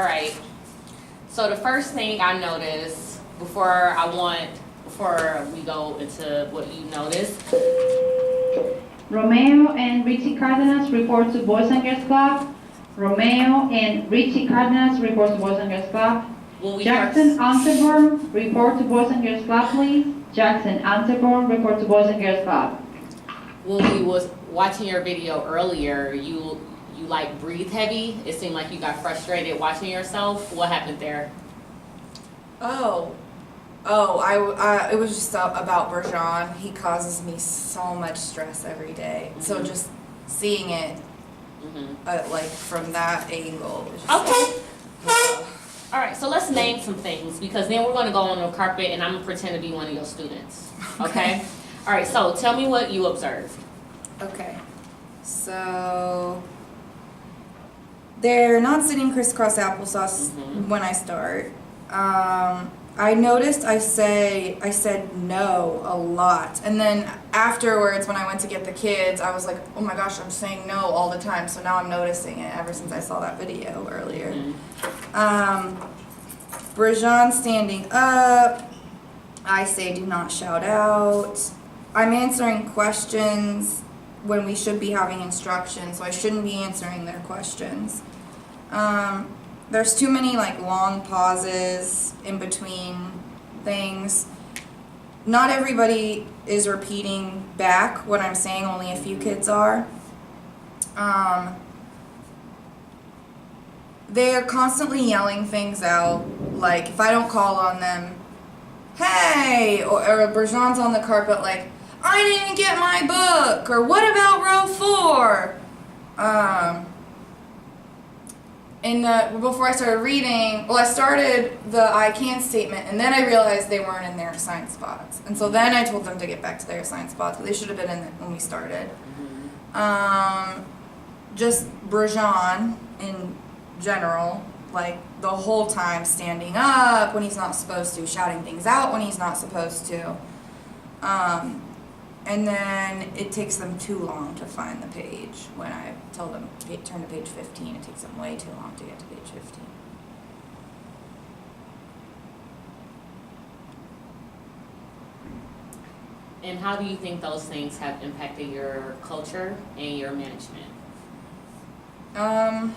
right. So the first thing I noticed before we go into what you noticed. Romeo and Richie Cardenas report to Boys and Girls Club. Romeo and Richie Cardenas report to Boys and Girls Club. Jackson Unterborn report to Boys and Girls Club, please. Jackson Unterborn report to Boys and Girls Club. When we was watching your video earlier, you like breathe heavy. It seemed like you got frustrated watching yourself. What happened there? It was just about Bergeron. He causes me so much stress every day. Mm-hmm. So just seeing it, like from that angle. Was just okay. All right, so let's name some things because then we're going to go on the carpet and I'm going to pretend to be one of your students. Okay? All right, so tell me what you observed. Okay. So they're not sitting crisscross applesauce when I start. I noticed I said no a lot. And then afterwards when I went to get the kids, I was like, oh my gosh, I'm saying no all the time. So now I'm noticing it ever since I saw that video earlier. Brejan standing up. I say do not shout out. I'm answering questions when we should be having instruction, so I shouldn't be answering their questions. There's too many like long pauses in between things. Not everybody is repeating back what I'm saying, only a few kids are. They're constantly yelling things out, like if I don't call on them, hey, or Bergeron's on the carpet like, I didn't get my book, or what about row 4? Before I started reading, I started the I can statement, and then I realized they weren't in their assigned spots. And so then I told them to get back to their assigned spots, but they should have been in when we started. Just Brejan in general, like the whole time standing up when he's not supposed to, shouting things out when he's not supposed to. And then it takes them too long to find the page. When I tell them turn to page 15, it takes them way too long to get to page 15. And how do you think those things have impacted your culture and your management? I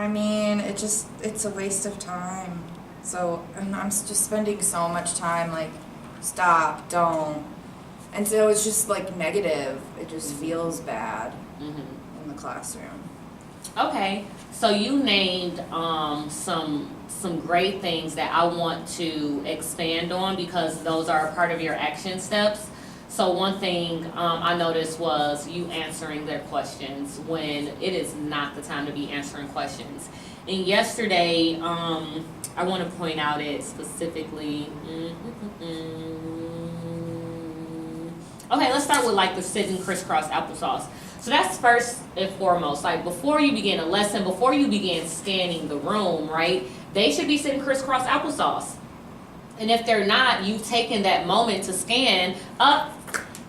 mean, it's a waste of time. So I'm just spending so much time like, stop, don't. And so it's just like negative. It just feels bad in the classroom. Okay, so you named some great things that I want to expand on because those are a part of your action steps. So one thing I noticed was you answering their questions when it is not the time to be answering questions. And yesterday, I want to point out it specifically. Okay, let's start with like the sitting crisscross applesauce. So that's first and foremost. Like before you begin a lesson, before you begin scanning the room, right? They should be sitting crisscross applesauce. And if they're not, you've taken that moment to scan up.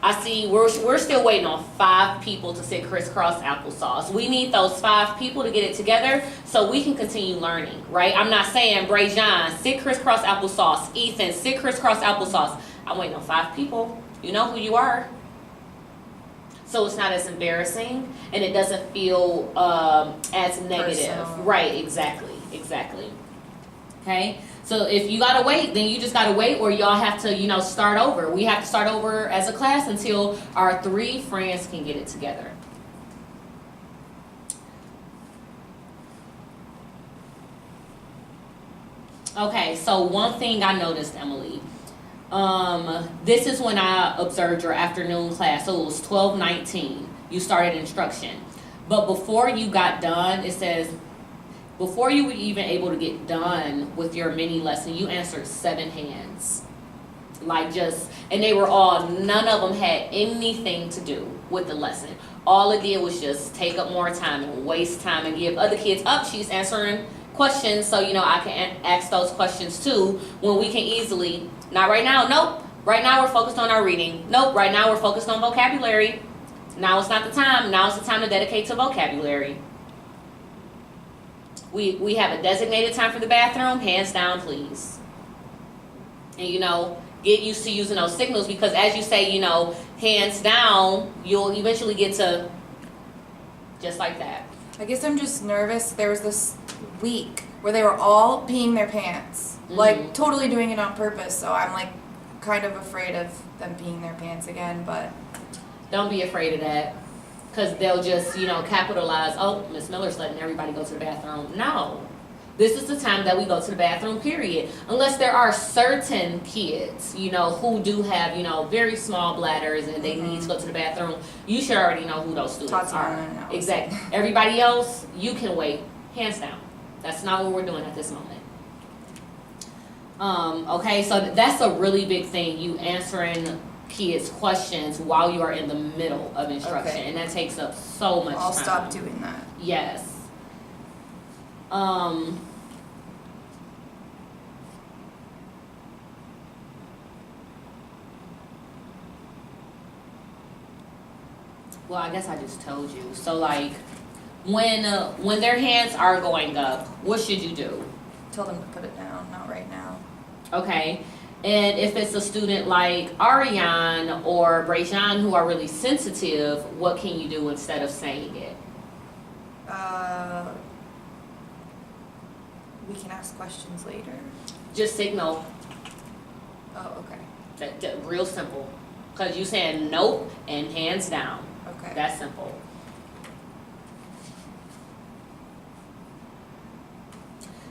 I see we're still waiting on 5 people to sit crisscross applesauce. We need those 5 people to get it together so we can continue learning, right? I'm not saying Brejan, sit crisscross applesauce. Ethan, sit crisscross applesauce. I'm waiting on 5 people. You know who you are. So it's not as embarrassing and it doesn't feel as negative. Personal. Right, exactly. Okay? So if you gotta wait, then you just gotta wait, or y'all have to, start over. We have to start over as a class until our 3 friends can get it together. Okay, so one thing I noticed, Emily, this is when I observed your afternoon class. So it was 12:19. You started instruction. But before you got done, it says, before you were even able to get done with your mini lesson, you answered 7 hands. And they were all, none of them had anything to do with the lesson. All it did was just take up more time and waste time and give other kids up. She's answering questions, so I can ask those questions too, when we can easily, not right now, nope. Right now we're focused on our reading. Nope, right now we're focused on vocabulary. Now it's not the time. Now it's the time to dedicate to vocabulary. We have a designated time for the bathroom, hands down, please. And get used to using those signals, because as you say, hands down, you'll eventually get to just like that. I guess I'm just nervous. There was this week where they were all peeing their pants, like totally doing it on purpose. So I'm like kind of afraid of them peeing their pants again, but don't be afraid of that, because they'll just, capitalize, oh, Miss Miller's letting everybody go to the bathroom. No. This is the time that we go to the bathroom, period. Unless there are certain kids, who do have, very small bladders and they need to go to the bathroom. You should already know who those students are. Exactly. Everybody else, you can wait, hands down. That's not what we're doing at this moment. Okay, so that's a really big thing, you answering kids' questions while you are in the middle of instruction. Okay. And that takes up so much time. I'll stop doing that. Yes. Well, I guess I just told you. So, like, when their hands are going up, what should you do? Tell them to put it down, not right now. Okay. And if it's a student like Ariane or Brajan who are really sensitive, what can you do instead of saying it? We can ask questions later. Just signal. Oh, okay. That real simple. Because you saying nope and hands down. Okay. That's simple.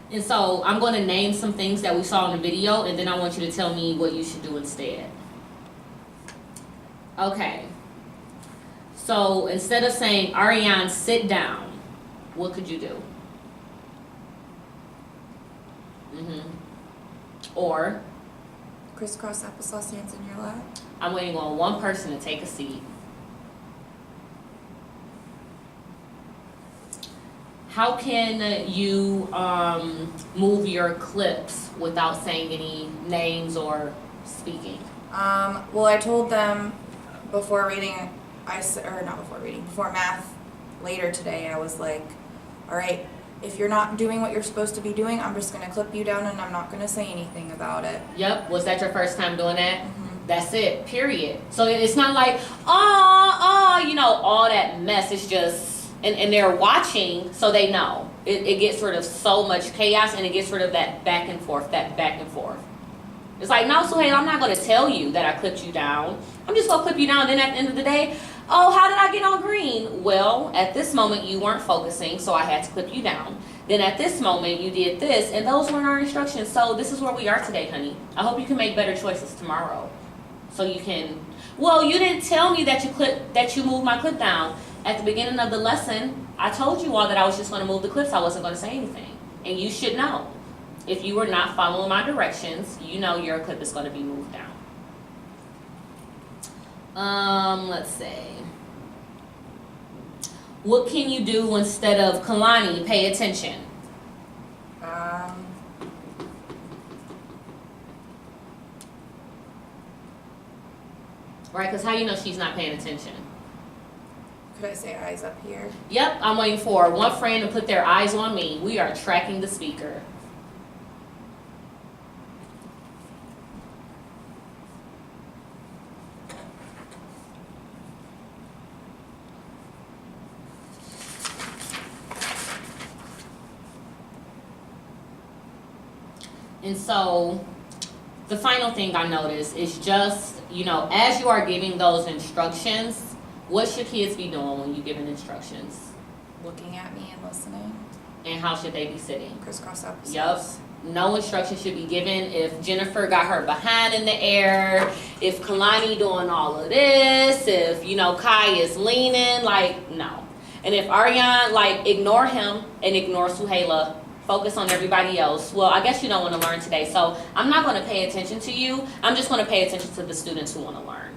And so I'm going to name some things that we saw in the video, and then I want you to tell me what you should do instead. Okay. So instead of saying, Ariane, sit down, what could you do? Or, crisscross applesauce hands in your lap. I'm waiting on one person to take a seat. How can you move your clips without saying any names or speaking? Well, I told them before reading, before math later today, I was like, all right, if you're not doing what you're supposed to be doing, I'm just going to clip you down and I'm not going to say anything about it. Yep. Was that your first time doing that? Mm-hmm. That's it, period. So it's not like, all that mess. It's just, and they're watching, so they know. It gets rid of so much chaos, and it gets rid of that back and forth. It's like, no, Suhail, I'm not going to tell you that I clipped you down. I'm just going to clip you down, then at the end of the day, oh, how did I get on green? Well, at this moment, you weren't focusing, so I had to clip you down. Then at this moment, you did this, and those weren't our instructions. So this is where we are today, honey. I hope you can make better choices tomorrow. So you can, well, you didn't tell me that you moved my clip down. At the beginning of the lesson, I told you all that I was just going to move the clips. I wasn't going to say anything. And you should know. If you were not following my directions, you know your clip is going to be moved down. Let's see. What can you do instead of Kalani, pay attention? Right, because how you know she's not paying attention? Could I say eyes up here? Yep, I'm waiting for one friend to put their eyes on me. We are tracking the speaker. And so the final thing I noticed is just, as you are giving those instructions, what should kids be doing when you're giving instructions? Looking at me and listening. And how should they be sitting? Crisscross applesauce. Yep. No instruction should be given if Jennifer got her behind in the air, if Kalani doing all of this, if, Kai is leaning, no. And if Ariane, ignore him and ignore Suhaila, focus on everybody else. Well, I guess you don't want to learn today, so I'm not going to pay attention to you. I'm just going to pay attention to the students who want to learn,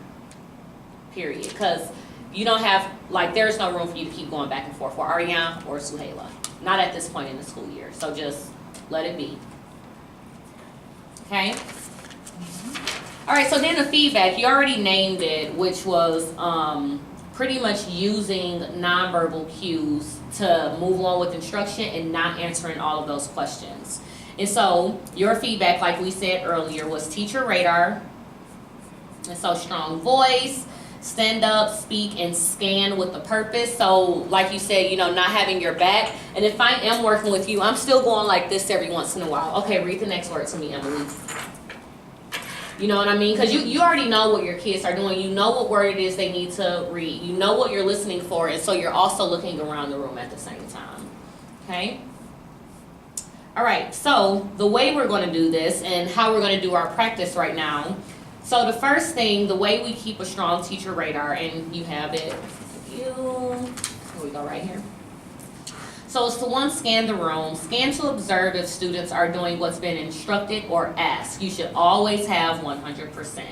period. Because you don't have, there's no room for you to keep going back and forth for Ariane or Suhaila. Not at this point in the school year, so just let it be. Okay? All right, so then the feedback, you already named it, which was pretty much using nonverbal cues to move on with instruction and not answering all of those questions. And so your feedback, like we said earlier, was teacher radar. And so strong voice, stand up, speak, and scan with a purpose. So like you said, not having your back. And if I am working with you, I'm still going like this every once in a while. Okay, read the next word to me, Emily. You know what I mean? Because you already know what your kids are doing. You know what word it is they need to read. You know what you're listening for. And so you're also looking around the room at the same time. Okay? All right, so the way we're going to do this and how we're going to do our practice right now. So the first thing, the way we keep a strong teacher radar, and you have it. Here we go right here. So it's to one, scan the room. Scan to observe if students are doing what's been instructed or asked. You should always have 100%.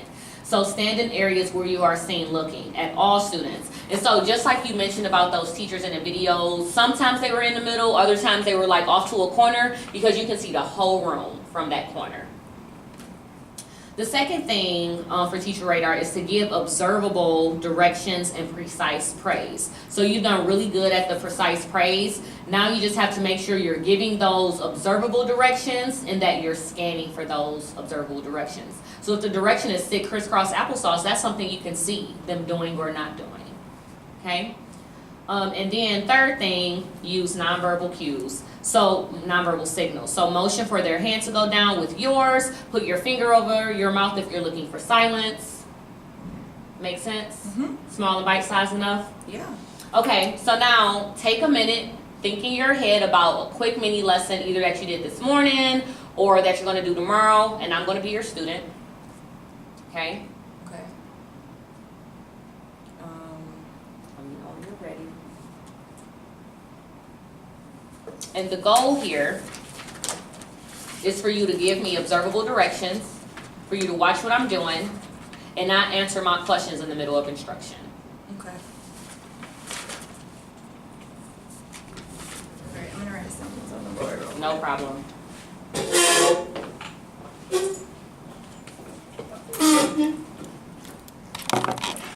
So stand in areas where you are seen looking at all students. And so just like you mentioned about those teachers in the videos, sometimes they were in the middle, other times they were like off to a corner because you can see the whole room from that corner. The second thing for teacher radar is to give observable directions and precise praise. So you've done really good at the precise praise. Now you just have to make sure you're giving those observable directions and that you're scanning for those observable directions. So if the direction is sit crisscross applesauce, that's something you can see them doing or not doing. Okay? And then third thing, use nonverbal cues. So nonverbal signals. So motion for their hand to go down with yours. Put your finger over your mouth if you're looking for silence. Make sense? Mm-hmm. Small and bite-sized enough? Yeah. Okay, so now take a minute, think in your head about a quick mini lesson either that you did this morning or that you're going to do tomorrow, and I'm going to be your student. Okay? Okay. Let me know when you're ready. And the goal here is for you to give me observable directions, for you to watch what I'm doing, and not answer my questions in the middle of instruction. Okay. Alright, I'm gonna write a sentence on the board. No problem.